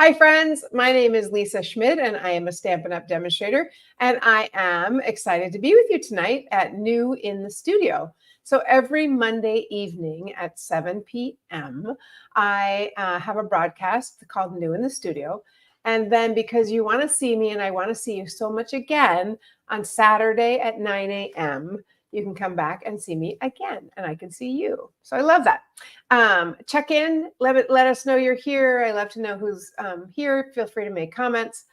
Hi friends, my name is Lisa Schmidt and I am a Stampin' Up! Demonstrator, and I am excited to be with you tonight at New in the Studio. So every Monday evening at 7 p.m. I have a broadcast called New in the Studio. And then because you want to see me and I want to see you so much again, on Saturday at 9 a.m., you can come back and see me again and I can see you. So I love that. Check in, let us know you're here. I love to know who's here. Feel free to make comments.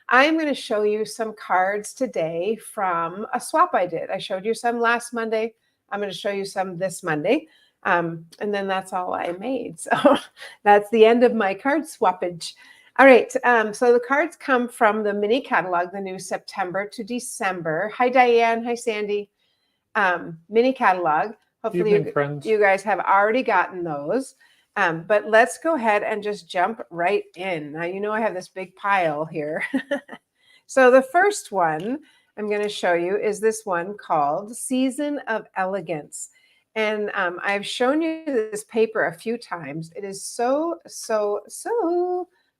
I'm going to show you some cards today from a swap I did. I showed you some last Monday. I'm going to show you some this Monday. And then that's all I made. So that's the end of my card swappage. All right, so the cards come from the mini catalog, the new September to December. Hi, Diane. Hi, Sandy. Mini catalog. Hopefully you guys have already gotten those. But let's go ahead and just jump right in. Now, you know I have this big pile here. So the first one I'm going to show you is this one called Season of Elegance. And I've shown you this paper a few times. It is so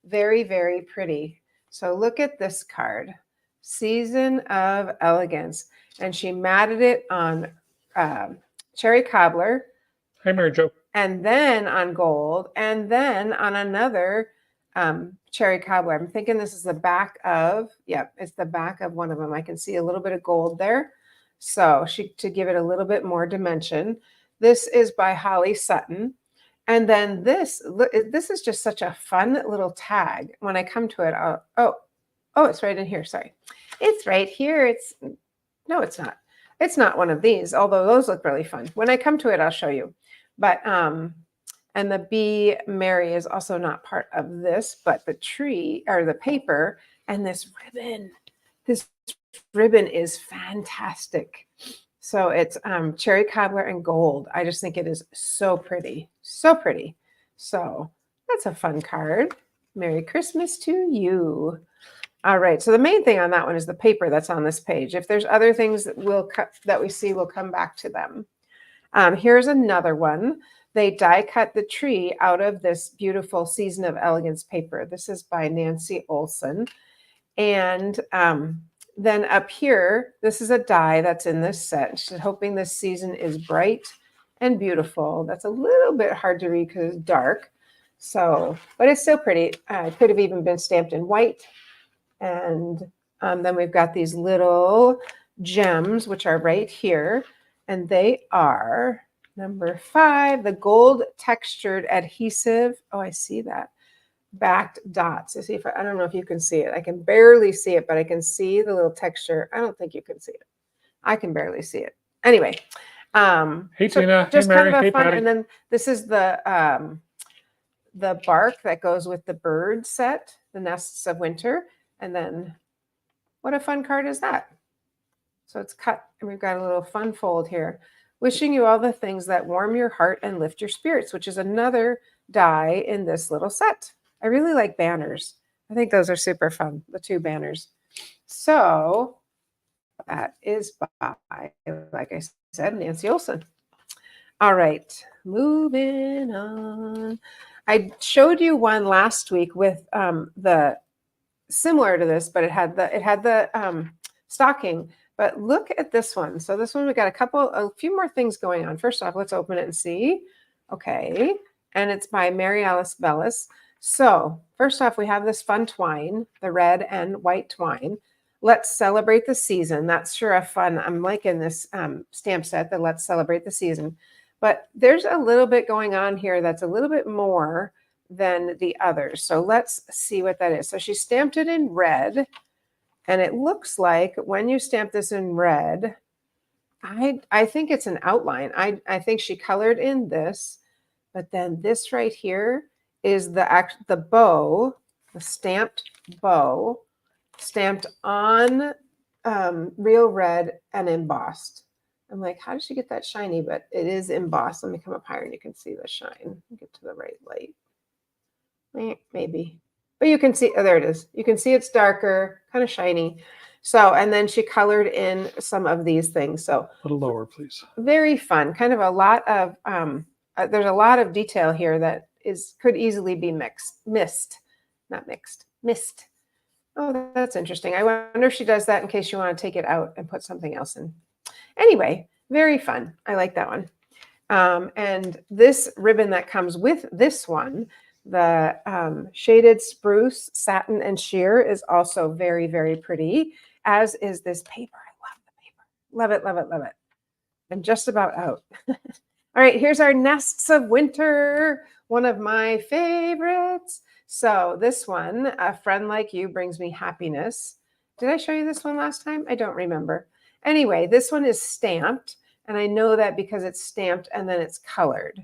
very, very pretty. So look at this card, Season of Elegance. And she matted it on cherry cobbler. Hi, Mary Jo. And then on gold, and then on another cherry cobbler. I'm thinking this is the back of, it's the back of one of them. I can see a little bit of gold there. So to give it a little bit more dimension. This is by Holly Sutton. And then this is just such a fun little tag. When I come to it, oh, it's right in here. Sorry. It's right here. No, it's not. It's not one of these, although those look really fun. When I come to it, I'll show you. But, and the bee Mary is also not part of this, but the tree or the paper and this ribbon is fantastic. So it's cherry cobbler and gold. I just think it is so pretty, so pretty. So that's a fun card. Merry Christmas to you. All right, so the main thing on that one is the paper that's on this page. If there's other things that we see, we'll come back to them. Here's another one. They die cut the tree out of this beautiful Season of Elegance paper. This is by Nancy Olson. And then up here, this is a die that's in this set. She's hoping this season is bright and beautiful. That's a little bit hard to read because it's dark. So, but it's still pretty. It could have even been stamped in white. And then we've got these little gems, which are right here. And they are number 5, the gold textured adhesive. Oh, I see that. Backed dots. I see if I don't know if you can see it. I can barely see it, but I can see the little texture. I don't think you can see it. I can barely see it. Anyway. Hey, Tina. Just hey, Mary. kind of a hey, fun. Patty. And then this is the bark that goes with the bird set, the nests of winter. And then what a fun card is that? So it's cut and we've got a little fun fold here. Wishing you all the things that warm your heart and lift your spirits, which is another die in this little set. I really like banners. I think those are super fun, the 2 banners. So that is by, like I said, Nancy Olson. All right, moving on. I showed you one last week with the similar to this, but it had the stocking. But look at this one. So this one, we got a few more things going on. First off, let's open it and see. Okay, and it's by Mary Alice Bellis. So first off, we have this fun twine, the red and white twine. Let's celebrate the season. That's sure a fun. I'm liking this stamp set, the Let's Celebrate the Season. But there's a little bit going on here that's a little bit more than the others. So let's see what that is. So she stamped it in red. And it looks like when you stamp this in red, I think it's an outline. I think she colored in this. But then this right here is the bow, the stamped bow, stamped on real red and embossed. I'm like, how did she get that shiny? But it is embossed. Let me come up higher and you can see the shine. Get to the right light. Maybe. But you can see, oh, there it is. You can see it's darker, kind of shiny. So, and then she colored in some of these things. So a little lower, please. Very fun. Kind of a lot of, there's a lot of detail here that could easily be missed. not mixed, mist. Oh, that's interesting. I wonder if she does that in case you want to take it out and put something else in. Anyway, very fun. I like that one. And this ribbon that comes with this one, the shaded spruce, satin, and sheer is also very, very pretty, as is this paper. I love the paper. Love it, love it, love it. I'm just about out. All right, here's our nests of winter, one of my favorites. So this one, a friend like you brings me happiness. Did I show you this one last time? I don't remember. Anyway, this one is stamped, and I know that because it's stamped and then it's colored.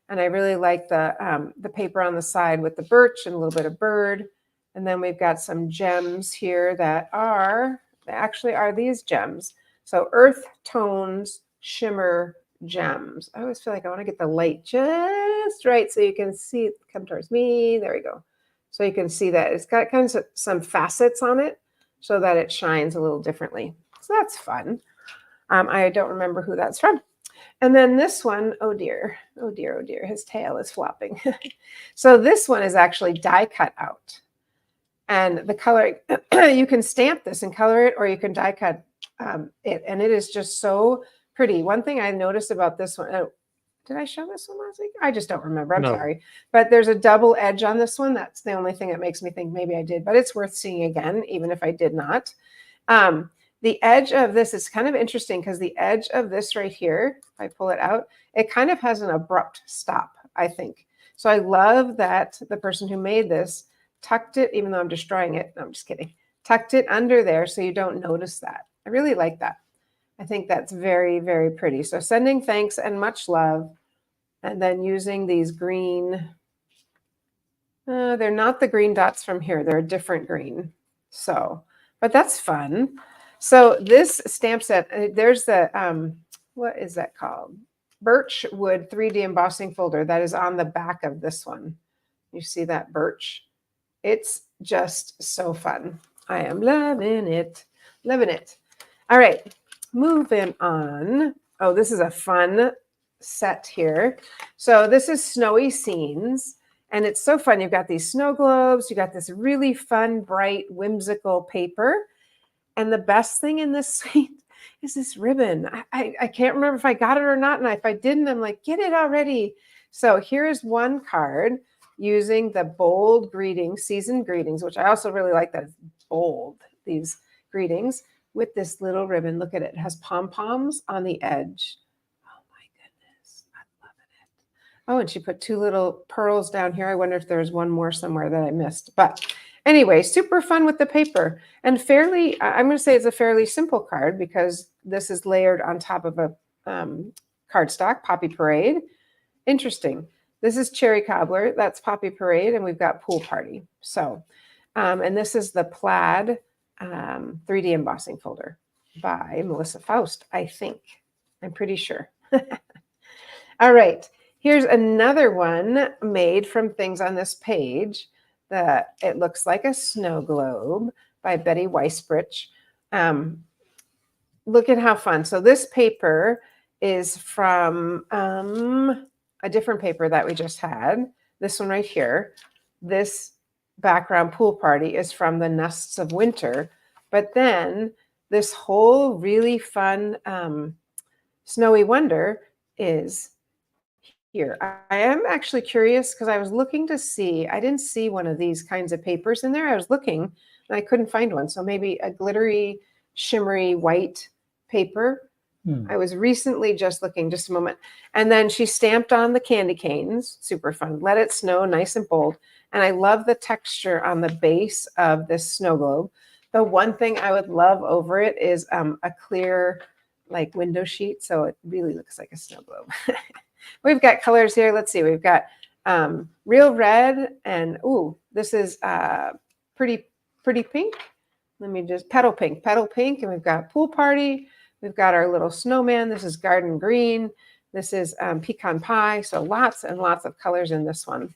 And I really like the paper on the side with the birch and a little bit of bird. And then we've got some gems here that actually are these gems. So earth tones, shimmer, gems. I always feel like I want to get the light just right so you can see it come towards me. There we go. So you can see that it's got kind of some facets on it so that it shines a little differently. So that's fun. I don't remember who that's from. And then this one, oh dear, oh dear, oh dear, his tail is flopping. So this one is actually die cut out. And the color, you can stamp this and color it, or you can die cut it. And it is just so pretty. One thing I noticed about this one, did I show this one last week? I just don't remember. I'm sorry. But there's a double edge on this one. That's the only thing that makes me think maybe I did, but it's worth seeing again, even if I did not. The edge of this is kind of interesting because the edge of this right here, if I pull it out, it kind of has an abrupt stop, I think. So I love that the person who made this tucked it, even though I'm destroying it. No, I'm just kidding. Tucked it under there so you don't notice that. I really like that. I think that's very, very pretty. So sending thanks and much love. And then using these green, they're not the green dots from here. They're a different green. So, but that's fun. So this stamp set, there's the, what is that called? Birch wood 3D embossing folder that is on the back of this one. You see that birch? It's just so fun. I am loving it. Loving it. All right, moving on. Oh, this is a fun set here. So this is Snowy Scenes. And it's so fun. You've got these snow globes. You got this really fun, bright, whimsical paper. And the best thing in this suite is this ribbon. I can't remember if I got it or not. And if I didn't, I'm like, get it already. So here's one card using the bold greetings, seasoned greetings, which I also really like that it's bold, these greetings, with this little ribbon. Look at it. It has pom-poms on the edge. Oh my goodness. I'm loving it. Oh, and she put two little pearls down here. I wonder if there's one more somewhere that I missed. But anyway, super fun with the paper and fairly, I'm going to say it's a fairly simple card because this is layered on top of a cardstock, Poppy Parade. Interesting. This is Cherry Cobbler. That's Poppy Parade. And we've got Pool Party. So, and this is the Plaid 3D embossing folder by Melissa Faust, I think. I'm pretty sure. All right. Here's another one made from things on this page. It looks like a snow globe by Betty Weisbrich. Look at how fun. So this paper is from a different paper that we just had. This one right here. This background Pool Party is from the Nests of Winter. But then this whole really fun Snowy Wonder is here. I am actually curious because I was looking to see, I didn't see one of these kinds of papers in there. I was looking and I couldn't find one. So maybe a glittery, shimmery white paper. I was recently just looking, just a moment. And then she stamped on the candy canes, super fun. Let It Snow, nice and bold. And I love the texture on the base of this snow globe. The one thing I would love over it is a clear like window sheet. So it really looks like a snow globe. We've got colors here. Let's see. We've got real red and, ooh, this is pretty pink. Let me just, petal pink. And we've got Pool Party. We've got our little snowman. This is garden green. This is pecan pie. So lots and lots of colors in this one.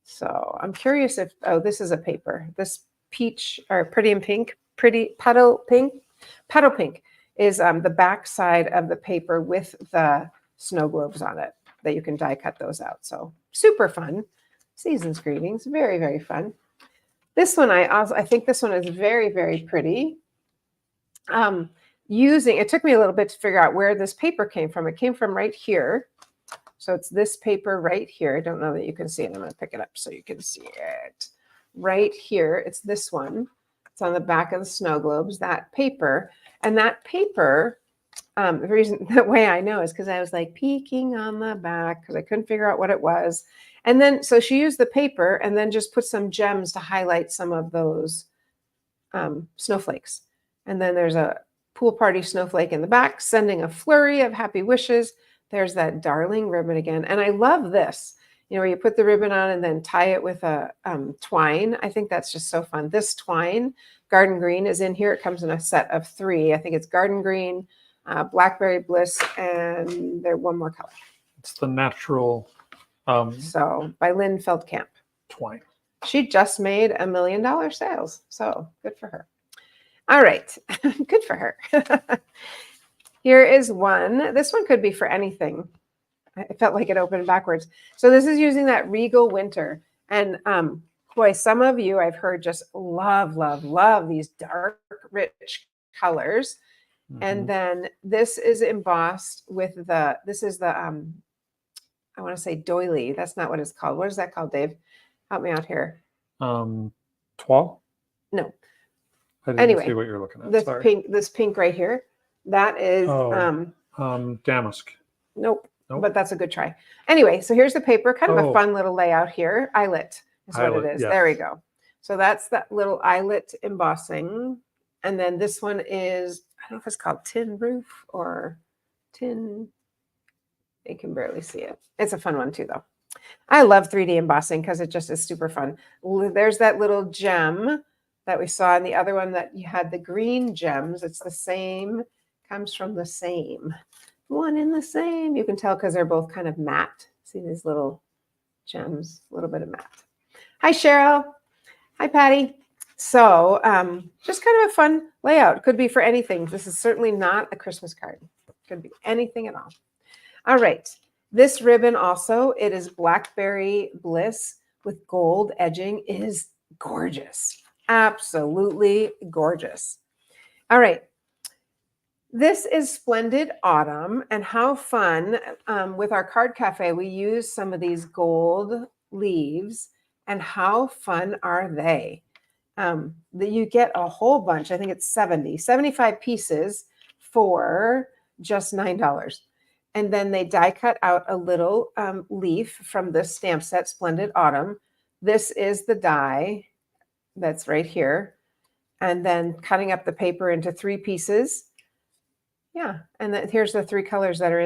So I'm curious if, oh, this is a paper. This peach or pretty pink petal pink is the back side of the paper with the snow globes on it that you can die cut those out. So super fun. Season's greetings. Very, very fun. This one, I think this one is very, very pretty. It took me a little bit to figure out where this paper came from. It came from right here. So it's this paper right here. I don't know that you can see it. I'm going to pick it up so you can see it. Right here, it's this one. It's on the back of the snow globes, that paper. And that paper, the way I know is because I was like peeking on the back because I couldn't figure out what it was. And then, so she used the paper and then just put some gems to highlight some of those snowflakes. And then there's a pool party snowflake in the back, sending a flurry of happy wishes. There's that darling ribbon again. And I love this, where you put the ribbon on and then tie it with a twine. I think that's just so fun. This twine, garden green, is in here. It comes in a set of 3. I think it's garden green, blackberry bliss, and there's one more color. It's the natural so by Lynn Feldkamp. twine. She just made $1 million sales. So good for her. All right. Good for her. Here is one. This one could be for anything. I felt like it opened backwards. So this is using that Regal Winter. And boy, some of you I've heard just love, love, love these dark, rich colors. Mm-hmm. And then this is embossed with this is the, I want to say doily. That's not what it's called. What is that called, Dave? Help me out here. Toile? No. I didn't see what you're looking at. This pink right here. That is damask. Nope. But that's a good try. Anyway, so here's the paper, kind of a fun little layout here. Eyelet is what it is. Yes. There we go. So that's that little eyelet embossing. And then this one is, I don't know if it's called tin roof or tin. You can barely see it. It's a fun one too, though. I love 3D embossing because it just is super fun. There's that little gem that we saw in the other one that you had the green gems. It's the same, comes from the same. One in the same. You can tell because they're both kind of matte. See these little gems, a little bit of matte. Hi, Cheryl. Hi, Patty. So just kind of a fun layout. Could be for anything. This is certainly not a Christmas card. Could be anything at all. All right. This ribbon also, it is Blackberry Bliss with gold edging. It is gorgeous. Absolutely gorgeous. All right. This is Splendid Autumn, and how fun. With our card cafe, we use some of these gold leaves, and how fun are they? That you get a whole bunch. I think it's 75 pieces for just $9. And then they die cut out a little leaf from this stamp set, Splendid Autumn. This is the die that's right here. And then cutting up the paper into 3 pieces. Yeah, and here's the 3 colors that are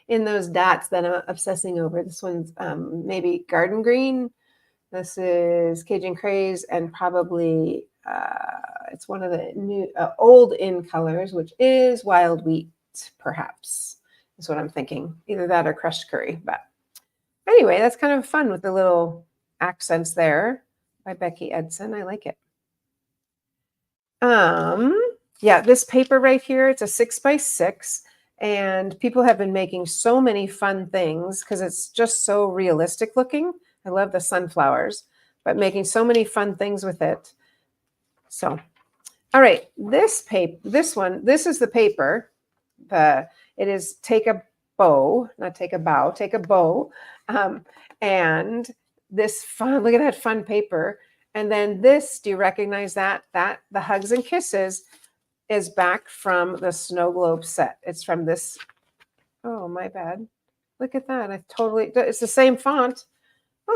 in those dots that I'm obsessing over. This one's maybe garden green. This is Cajun Craze, and probably it's one of the new old in colors, which is wild wheat, perhaps. Is what I'm thinking. Either that or crushed curry. But anyway, that's kind of fun with the little accents there by Becky Edson. I like it. Yeah, this paper right here, it's a 6x6, and people have been making so many fun things because it's just so realistic looking. I love the sunflowers, but making so many fun things with it. So, all right, this is the paper. It is take a bow, not take a bow, take a bow. And this fun, look at that fun paper. And then this, do you recognize that? The Hugs and Kisses is back from the Snow Globe set. It's from this. Oh, my bad. Look at that. It's the same font.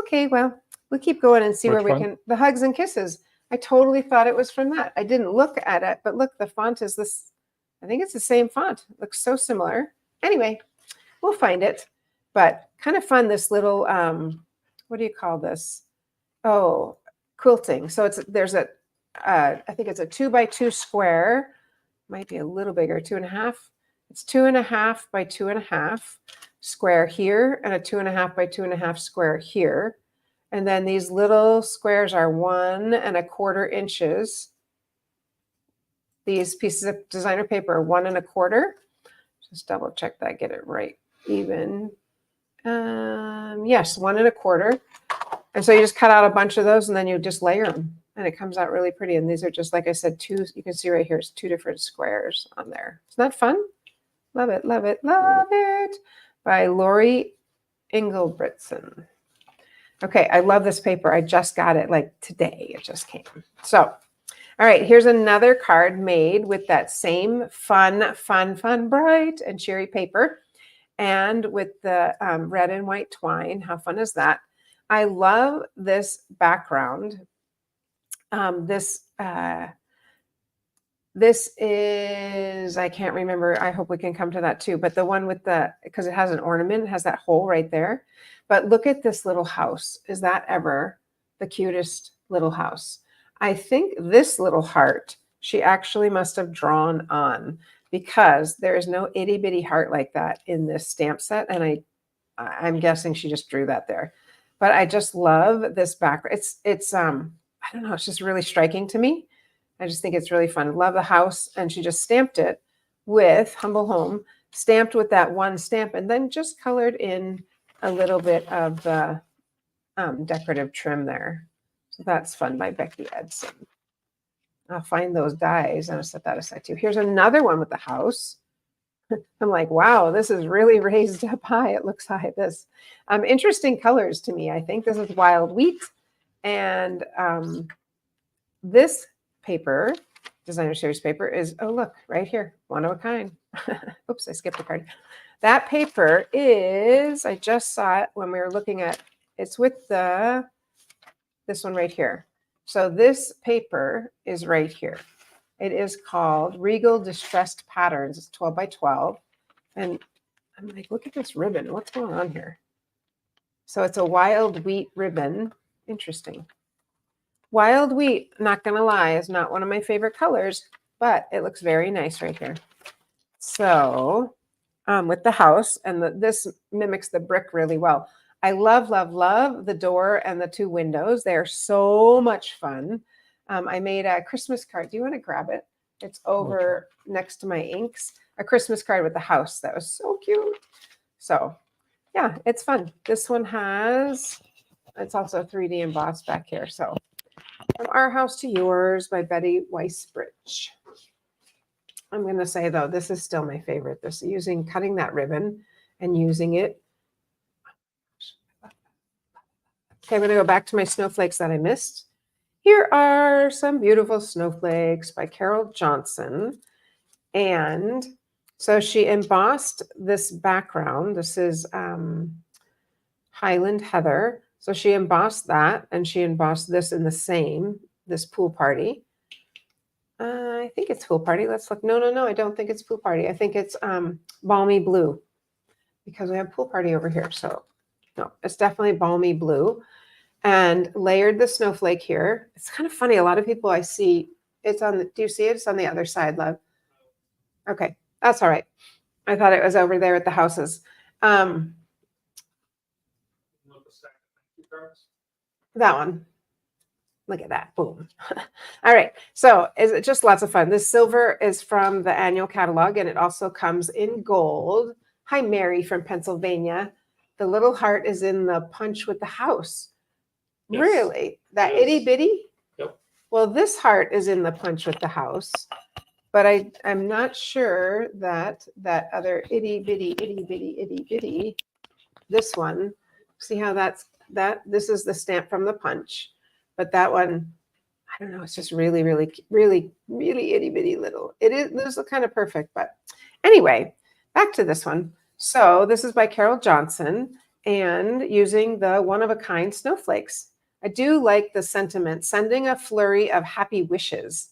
Okay, well, we'll keep going and see where we can. The Hugs and Kisses. I totally thought it was from that. I didn't look at it, but look, the font is this. I think it's the same font. It looks so similar. Anyway, we'll find it. But kind of fun, this little, what do you call this? Oh, quilting. So there's a, I think it's a 2x2 square. Might be a little bigger, 2.5. It's 2.5 by 2.5 square here, and a 2.5 by 2.5 square here. And then these little squares are 1 1/4 inches. These pieces of designer paper are 1 1/4. Just double check that, get it right. Even. Yes, 1 1/4. And so you just cut out a bunch of those and then you just layer them and it comes out really pretty. And these are just, like I said, two, you can see right here, it's 2 different squares on there. Isn't that fun? Love it, love it, love it. By Lori Engelbretson. Okay, I love this paper. I just got it like today. It just came. So, all right, here's another card made with that same fun, bright and cheery paper and with the red and white twine. How fun is that? I love this background. This is, I can't remember. I hope we can come to that too. But the one with because it has an ornament, it has that hole right there. But look at this little house. Is that ever the cutest little house? I think this little heart, she actually must have drawn on because there is no itty bitty heart like that in this stamp set. And I'm guessing she just drew that there. But I just love this background. It's I don't know, it's just really striking to me. I just think it's really fun. Love the house. And she just stamped it with Humble Home, stamped with that one stamp, and then just colored in a little bit of the decorative trim there. So that's fun by Becky Edson. I'll find those dies and I'll set that aside too. Here's another one with the house. I'm like, wow, this is really raised up high. It looks high. This interesting colors to me. I think this is wild wheat. And this paper, designer series paper, is, oh, look, right here, one of a kind. Oops, I skipped a card. That paper is, I just saw it when we were looking at, it's with this one right here. So this paper is right here. It is called Regal Distressed Patterns. It's 12 by 12. And I'm like, look at this ribbon. What's going on here? So it's a wild wheat ribbon. Interesting. Wild wheat, not going to lie, is not one of my favorite colors, but it looks very nice right here. So with the house, and this mimics the brick really well. I love, love, love the door and the 2 windows. They're so much fun. I made a Christmas card. Do you want to grab it? It's over next to my inks. A Christmas card with the house. That was so cute. So yeah, it's fun. This one it's also 3D embossed back here. So From Our House to Yours by Betty Weisbridge. I'm going to say, though, this is still my favorite. This cutting that ribbon and using it. Okay, I'm going to go back to my snowflakes that I missed. Here are some beautiful snowflakes by Carol Johnson. And so she embossed this background. This is Highland Heather. So she embossed that, and she embossed this in this pool party. I think it's pool party. Let's look. No, I don't think it's pool party. I think it's balmy blue because we have pool party over here. So no, it's definitely balmy blue. And layered the snowflake here. It's kind of funny. A lot of people I see, do you see it? It's on the other side, love. Okay, that's all right. I thought it was over there at the houses. That one. Look at that. Boom. All right. So it's just lots of fun. This silver is from the annual catalog, and it also comes in gold. Hi, Mary from Pennsylvania. The little heart is in the punch with the house. Yes. Really? That itty bitty? Yep. Well, this heart is in the punch with the house, but I'm not sure that other itty bitty, this one, see how this is the stamp from the punch, but that one, I don't know, it's just really itty bitty little. This is kind of perfect, but anyway, back to this one. So this is by Carol Johnson and using the one-of-a-kind snowflakes. I do like the sentiment, sending a flurry of happy wishes.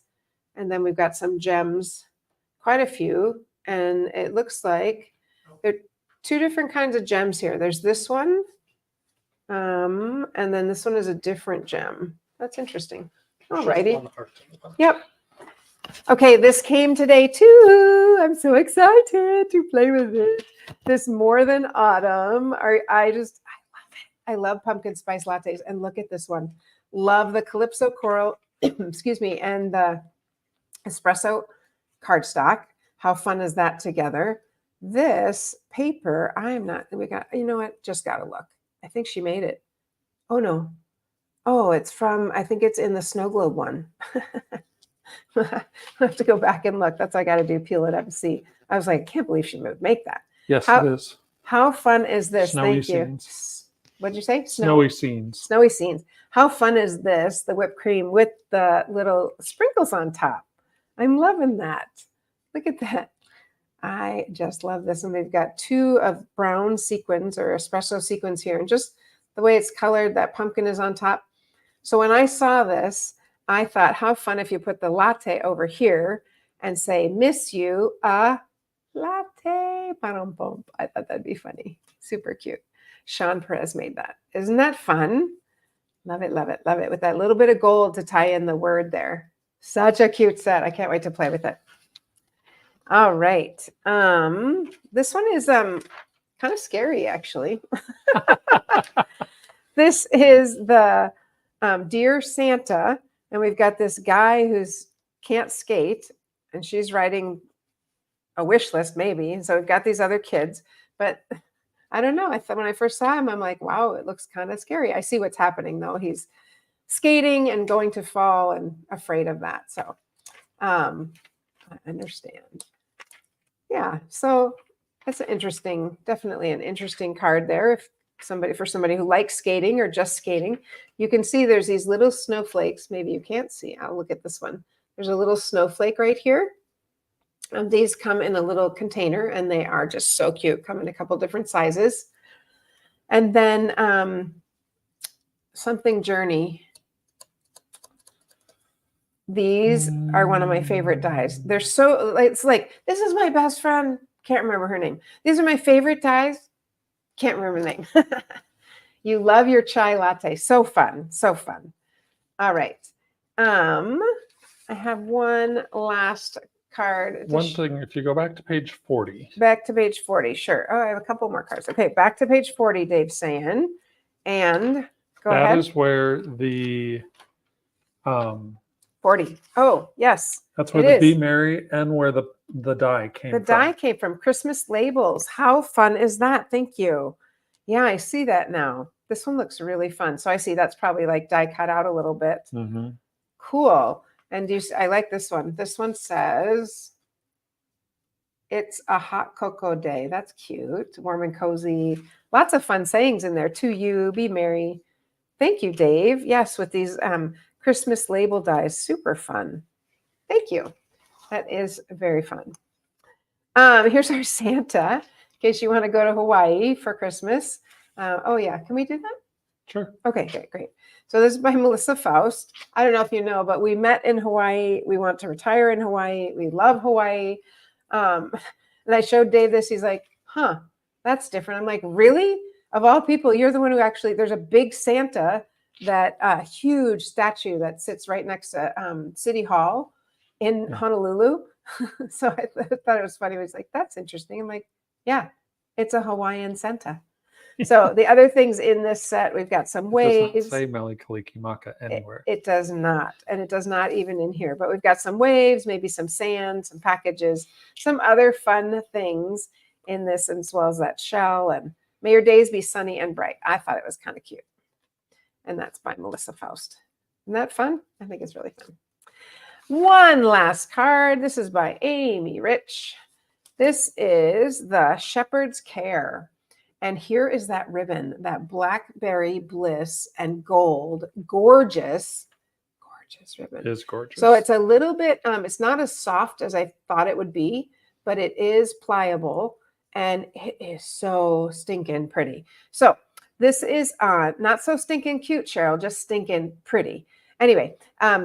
And then we've got some gems, quite a few. And it looks like there are 2 different kinds of gems here. There's this one, and then this one is a different gem. That's interesting. All righty. Yep. Okay, this came today too. I'm so excited to play with it. This More Than Autumn. I love it. I love pumpkin spice lattes. And look at this one. Love the Calypso Coral, excuse me, and the espresso cardstock. How fun is that together? This paper, you know what? Just got to look. I think she made it. Oh no, Oh, it's from, I think it's in the snow globe one. I have to go back and look. That's what I got to do. Peel it up and see. I was like, I can't believe she would make that. Yes, How, it is. How fun is this? Snowy Thank you. scenes. What'd you say? Snowy scenes. Snowy scenes. How fun is this? The whipped cream with the little sprinkles on top. I'm loving that. Look at that. I just love this. And they've got 2 of brown sequins or espresso sequins here. And just the way it's colored, that pumpkin is on top. So when I saw this, I thought, how fun if you put the latte over here and say, miss you a latte. Ba-dum-bum. I thought that'd be funny. Super cute. Sean Perez made that. Isn't that fun? Love it, love it, love it. With that little bit of gold to tie in the word there. Such a cute set. I can't wait to play with it. All right. This one is kind of scary, actually. This is the Dear Santa, and we've got this guy who's can't skate, and she's writing a wish list, maybe. And so we've got these other kids, but I don't know. I thought when I first saw him, I'm like, wow, it looks kind of scary. I see what's happening though. He's skating and going to fall and afraid of that. So I understand. Yeah. So that's an interesting, definitely an interesting card there. If for somebody who likes skating or just skating, you can see there's these little snowflakes. Maybe you can't see. I'll look at this one. There's a little snowflake right here. These come in a little container and they are just so cute. Come in a couple different sizes. And then something journey. These are one of my favorite dies. They're so, it's like, this is my best friend. Can't remember her name. These are my favorite dies. Can't remember the name. You love your chai latte. So fun. So fun. All right. I have one last card. One thing, if you go back to page 40. Back to page 40, sure. Oh, I have a couple more cards. Okay, back to page 40, Dave's saying. And go ahead. That is where the 40. Oh, yes. That's where the Be Merry and where the die came from. The die came from Christmas labels. How fun is that? Thank you. Yeah, I see that now. This one looks really fun. So I see that's probably like die cut out a little bit. Mm-hmm. Cool. And I like this one. This one says, it's a hot cocoa day. That's cute. Warm and cozy. Lots of fun sayings in there. To you, be merry. Thank you, Dave. Yes, with these Christmas label dies. Super fun. Thank you. That is very fun. Here's our Santa, in case you want to go to Hawaii for Christmas. Oh, yeah. Can we do that? Sure. Okay, great. So this is by Melissa Faust. I don't know if you know, but we met in Hawaii. We want to retire in Hawaii. We love Hawaii. And I showed Dave this. He's like, huh, that's different. I'm like, really? Of all people, you're the one who actually, there's a big Santa, that huge statue that sits right next to City Hall in Honolulu. So I thought it was funny. He was like, that's interesting. I'm like, yeah, it's a Hawaiian Santa. So the other things in this set, we've got some waves. It does not say Mele Kalikimaka anywhere. It does not. And it does not even in here. But we've got some waves, maybe some sand, some packages, some other fun things in this, as well as that shell. And may your days be sunny and bright. I thought it was kind of cute. And that's by Melissa Faust. Isn't that fun? I think it's really fun. One last card. This is by Amy Rich. This is the Shepherd's Care. And here is that ribbon, that Blackberry Bliss and gold. Gorgeous ribbon. It is gorgeous. So it's a little bit, it's not as soft as I thought it would be, but it is pliable. And it is so stinking pretty. So this is not so stinking cute, Cheryl, just stinking pretty. Anyway,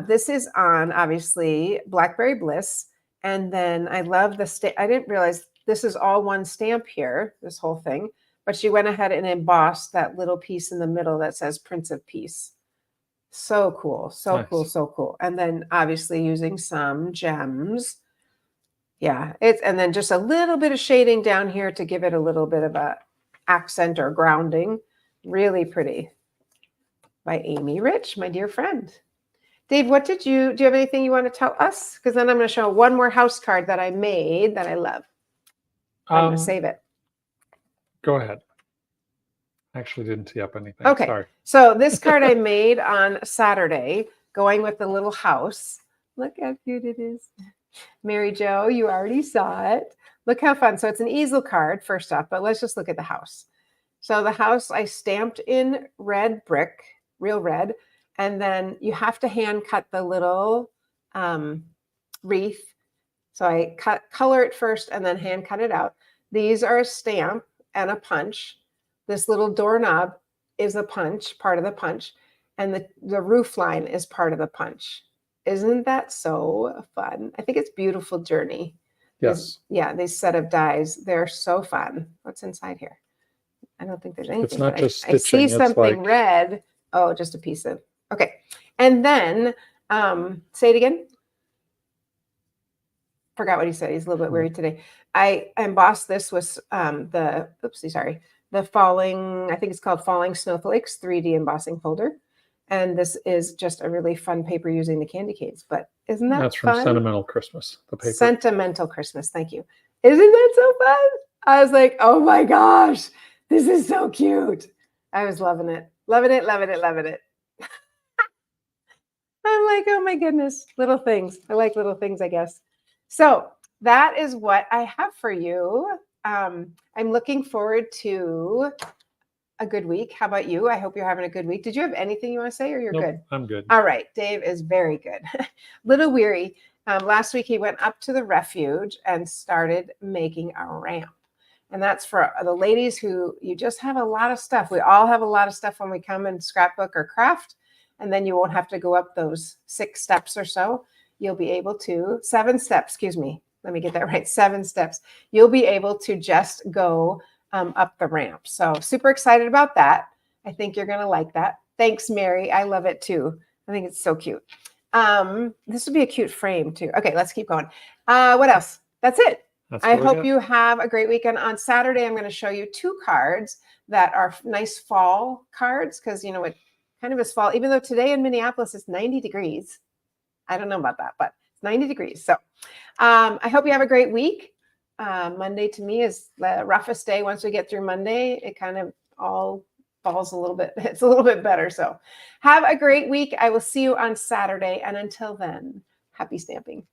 this is on, obviously, Blackberry Bliss. And then I love the stamp. I didn't realize this is all one stamp here, this whole thing. But she went ahead and embossed that little piece in the middle that says Prince of Peace. So cool. So nice. So cool. And then obviously using some gems. Yeah. And then just a little bit of shading down here to give it a little bit of a accent or grounding. Really pretty. By Amy Rich, my dear friend. Dave, do you have anything you want to tell us? Because then I'm going to show one more house card that I made that I love. I'm going to save it. Go ahead. Actually didn't tee up anything. Okay. Sorry. So this card I made on Saturday, going with the little house. Look how cute it is. Mary Jo, you already saw it. Look how fun. So it's an easel card, first off, but let's just look at the house. So the house I stamped in red brick, real red, and then you have to hand cut the little wreath. So I color it first and then hand cut it out. These are a stamp and a punch. This little doorknob is a punch, part of the punch, and the roof line is part of the punch. Isn't that so fun? I think it's beautiful journey. Yes. These set of dies, they're so fun. What's inside here? I don't think there's anything. It's not just I stitching. see something like... red. Oh, just a piece of, okay. And then, say it again. Forgot what he said. He's a little bit weary today. I embossed this with the falling, I think it's called Falling Snowflakes 3D embossing folder. And this is just a really fun paper using the candy canes. But isn't that That's from fun? Sentimental Christmas, the paper. Sentimental Christmas. Thank you. Isn't that so fun? I was like, oh my gosh, this is so cute. I was loving it. Loving it, loving it, loving it. I'm like, oh my goodness, little things. I like little things, I guess. So that is what I have for you. I'm looking forward to a good week. How about you? I hope you're having a good week. Did you have anything you want to say, or you're good? I'm good. All right. Dave is very good. Little weary. Last week, he went up to the refuge and started making a ramp. And that's for the ladies who you just have a lot of stuff. We all have a lot of stuff when we come and scrapbook or craft. And then you won't have to go up those 6 steps or so. You'll be able to, 7 steps, excuse me. Let me get that right. 7 steps. You'll be able to just go up the ramp. So super excited about that. I think you're going to like that. Thanks, Mary. I love it too. I think it's so cute. This would be a cute frame too. Okay, let's keep going. What else? That's it. I hope you have a great weekend. On Saturday, I'm going to show you 2 cards that are nice fall cards because, you know, it kind of is fall, even though today in Minneapolis it's 90 degrees. I don't know about that, but it's 90 degrees. So I hope you have a great week. Monday to me is the roughest day. Once we get through Monday, it kind of all falls a little bit. It's a little bit better. So have a great week. I will see you on Saturday. And until then, happy stamping.